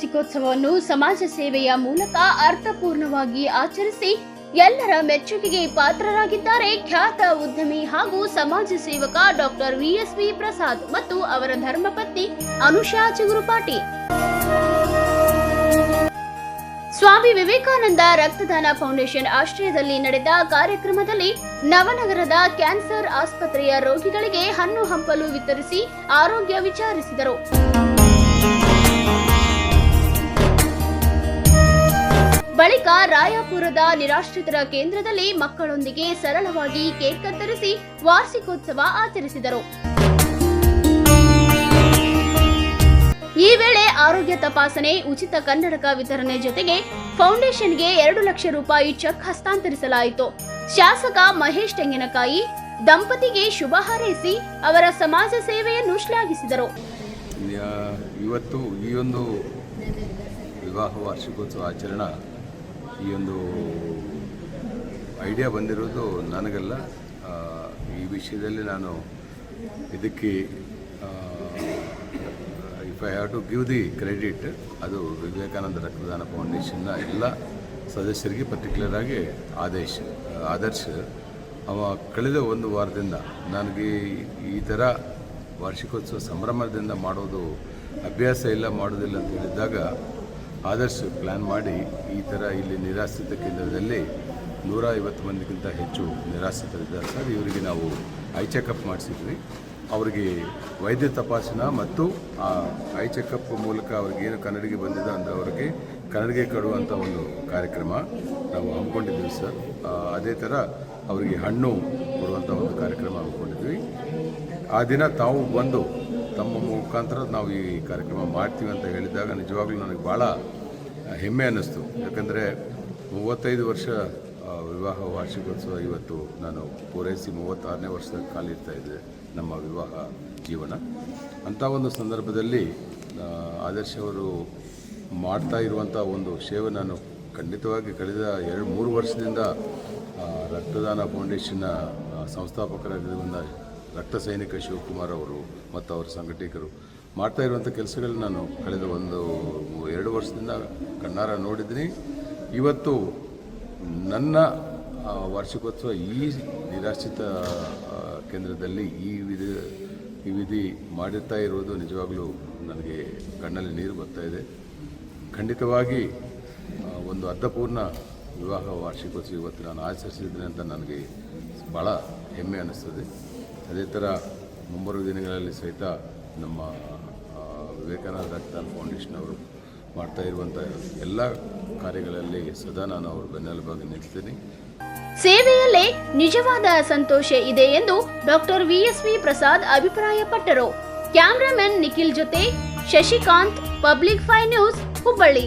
ವಾರ್ಷಿಕೋತ್ಸವವನ್ನು ಸಮಾಜ ಸೇವೆಯ ಮೂಲಕ ಅರ್ಥಪೂರ್ಣವಾಗಿ ಆಚರಿಸಿ ಎಲ್ಲರ ಮೆಚ್ಚುಗೆಗೆ ಪಾತ್ರರಾಗಿದ್ದಾರೆ ಖ್ಯಾತ ಉದ್ಯಮಿ ಹಾಗೂ ಸಮಾಜ ಸೇವಕ ಡಾಕ್ಟರ್ ವಿಎಸ್ವಿ ಪ್ರಸಾದ್ ಮತ್ತು ಅವರ ಧರ್ಮಪತ್ನಿ ಅನುಷಾ ಚಿಗುರುಪಾಟಿ. ಸ್ವಾಮಿ ವಿವೇಕಾನಂದ ರಕ್ತದಾನ ಫೌಂಡೇಶನ್ ಆಶ್ರಯದಲ್ಲಿ ನಡೆದ ಕಾರ್ಯಕ್ರಮದಲ್ಲಿ ನವನಗರದ ಕ್ಯಾನ್ಸರ್ ಆಸ್ಪತ್ರೆಯ ರೋಗಿಗಳಿಗೆ ಹಣ್ಣು ಹಂಪಲು ವಿತರಿಸಿ ಆರೋಗ್ಯ ವಿಚಾರಿಸಿದರು. ಬಳಿಕ ರಾಯಪುರದ ನಿರಾಶ್ರಿತರ ಕೇಂದ್ರದಲ್ಲಿ ಮಕ್ಕಳೊಂದಿಗೆ ಸರಳವಾಗಿ ಕೇಕ್ ಕತ್ತರಿಸಿ ವಾರ್ಷಿಕೋತ್ಸವ ಆಚರಿಸಿದರು. ಈ ವೇಳೆ ಆರೋಗ್ಯ ತಪಾಸಣೆ, ಉಚಿತ ಕನ್ನಡಕ ವಿತರಣೆ ಜೊತೆಗೆ ಫೌಂಡೇಶನ್ಗೆ 2 ಲಕ್ಷ ರೂಪಾಯಿ ಚೆಕ್ ಹಸ್ತಾಂತರಿಸಲಾಯಿತು. ಶಾಸಕ ಮಹೇಶ್ ತೆಂಗಿನಕಾಯಿ ದಂಪತಿಗೆ ಶುಭ ಹಾರೈಸಿ ಅವರ ಸಮಾಜ ಸೇವೆಯನ್ನು ಶ್ಲಾಘಿಸಿದರು. ಇವತ್ತು ಈ ಒಂದು ವಿವಾಹ ವಾರ್ಷಿಕೋತ್ಸವ ಆಚರಣೆ ಈ ಒಂದು ಐಡಿಯಾ ಬಂದಿರೋದು ನನಗಲ್ಲ. ಈ ವಿಷಯದಲ್ಲಿ ನಾನು ಇದಕ್ಕೆ if I have to give the credit, ಅದು ವಿವೇಕಾನಂದ ರಕ್ತದಾನ ಫೌಂಡೇಶನ್ನ ಎಲ್ಲ ಸದಸ್ಯರಿಗೆ, ಪರ್ಟಿಕ್ಯುಲರ್ ಆಗಿ ಆದರ್ಶ್ ಅವ ಕಳೆದ 1 ವಾರದಿಂದ ನನಗೆ ಈ ಥರ ವಾರ್ಷಿಕೋತ್ಸವ ಸಂಭ್ರಮದಿಂದ ಮಾಡೋದು ಅಭ್ಯಾಸ ಇಲ್ಲ, ಮಾಡೋದಿಲ್ಲ ಅಂತ ಹೇಳಿದಾಗ ಆದರ್ಶ್ ಪ್ಲ್ಯಾನ್ ಮಾಡಿ ಈ ಥರ ಇಲ್ಲಿ ನಿರಾಶ್ರಿತ ಕೇಂದ್ರದಲ್ಲಿ 150 ಮಂದಿಗಿಂತ ಹೆಚ್ಚು ನಿರಾಶ್ರಿತರಿದ್ದಾರೆ ಸರ್. ಇವರಿಗೆ ನಾವು ಐ ಚೆಕಪ್ ಮಾಡಿಸಿದ್ವಿ. ಅವರಿಗೆ ವೈದ್ಯ ತಪಾಸಣಾ ಮತ್ತು ಆ ಐ ಚೆಕಪ್ ಮೂಲಕ ಅವ್ರಿಗೇನು ಕನ್ನಡಿಗೆ ಬಂದಿದೆ ಅಂದರೆ ಅವರಿಗೆ ಕನ್ನಡಿಗೆ ಕೊಡುವಂಥ ಒಂದು ಕಾರ್ಯಕ್ರಮ ನಾವು ಹಮ್ಮಿಕೊಂಡಿದ್ವಿ ಸರ್. ಅದೇ ಥರ ಅವರಿಗೆ ಹಣ್ಣು ಕೊಡುವಂಥ ಒಂದು ಕಾರ್ಯಕ್ರಮ ಹಮ್ಮಿಕೊಂಡಿದ್ವಿ. ಆ ದಿನ ತಾವು ಬಂದು ತಮ್ಮ ಮುಖಾಂತರ ನಾವು ಈ ಕಾರ್ಯಕ್ರಮ ಮಾಡ್ತೀವಿ ಅಂತ ಹೇಳಿದಾಗ ನಿಜವಾಗ್ಲೂ ನನಗೆ ಭಾಳ ಹೆಮ್ಮೆ ಅನ್ನಿಸ್ತು. ಯಾಕಂದರೆ 35 ವರ್ಷ ವಿವಾಹ ವಾರ್ಷಿಕೋತ್ಸವ ಇವತ್ತು ನಾನು ಪೂರೈಸಿ 36ನೇ ವರ್ಷದ ಕಾಲಿಡ್ತಾ ಇದೆ ನಮ್ಮ ವಿವಾಹ ಜೀವನ. ಅಂಥ ಒಂದು ಸಂದರ್ಭದಲ್ಲಿ ಆದರ್ಶ್ ಅವರು ಮಾಡ್ತಾ ಇರುವಂಥ ಒಂದು ಸೇವೆ ನಾನು ಖಂಡಿತವಾಗಿ ಕಳೆದ 2-3 ವರ್ಷದಿಂದ ರಕ್ತದಾನ ಫೌಂಡೇಶನ್ನ ಸಂಸ್ಥಾಪಕರಾಗಿರುವಂಥ ರಕ್ತ ಸೈನಿಕ ಶಿವಕುಮಾರ್ ಅವರು ಮತ್ತು ಅವರ ಸಂಘಟಕರು ಮಾಡ್ತಾ ಇರುವಂಥ ಕೆಲಸಗಳನ್ನ ನಾನು ಕಳೆದ 1-2 ವರ್ಷದಿಂದ ಕಣ್ಣಾರ ನೋಡಿದ್ದೀನಿ. ಇವತ್ತು ನನ್ನ ವಾರ್ಷಿಕೋತ್ಸವ ಈ ನಿರಾಶ್ರಿತ ಕೇಂದ್ರದಲ್ಲಿ ಈ ವಿಧಿ ಮಾಡಿರ್ತಾ ಇರೋದು ನಿಜವಾಗ್ಲೂ ನನಗೆ ಕಣ್ಣಲ್ಲಿ ನೀರು ಬರ್ತಾ ಇದೆ. ಖಂಡಿತವಾಗಿ ಒಂದು ಅರ್ಥಪೂರ್ಣ ವಿವಾಹ ವಾರ್ಷಿಕೋತ್ಸವ ಇವತ್ತು ನಾನು ಆಚರಿಸಿದ್ದೀನಿ ಅಂತ ನನಗೆ ಭಾಳ ಹೆಮ್ಮೆ ಅನ್ನಿಸ್ತದೆ. ಅದೇ ಥರ ಮುಂಬರುವ ದಿನಗಳಲ್ಲಿ ಸಹಿತ ನಮ್ಮ ವಿವೇಕಾನಂದ ರಕ್ತದಾನ ಫೌಂಡೇಶನ್ ಅವರು ಮಾಡ್ತಾ ಇರುವಂಥ ಎಲ್ಲ ಕಾರ್ಯಗಳಲ್ಲಿ ಸದಾ ನಾನು ಅವರು ಬೆನ್ನೆಲುಬಾಗಿ ನಿಲ್ತೀನಿ. ಸೇವೆಯಲ್ಲೇ ನಿಜವಾದ ಸಂತೋಷ ಇದೆ ಎಂದು ಡಾಕ್ಟರ್ ವಿಎಸ್ವಿ ಪ್ರಸಾದ್ ಅಭಿಪ್ರಾಯಪಟ್ಟರು. ಕ್ಯಾಮರಾಮನ್ ನಿಖಿಲ್ ಜೊತೆ ಶಶಿಕಾಂತ್, ಪಬ್ಲಿಕ್ 5 ನ್ಯೂಸ್, ಹುಬ್ಬಳ್ಳಿ.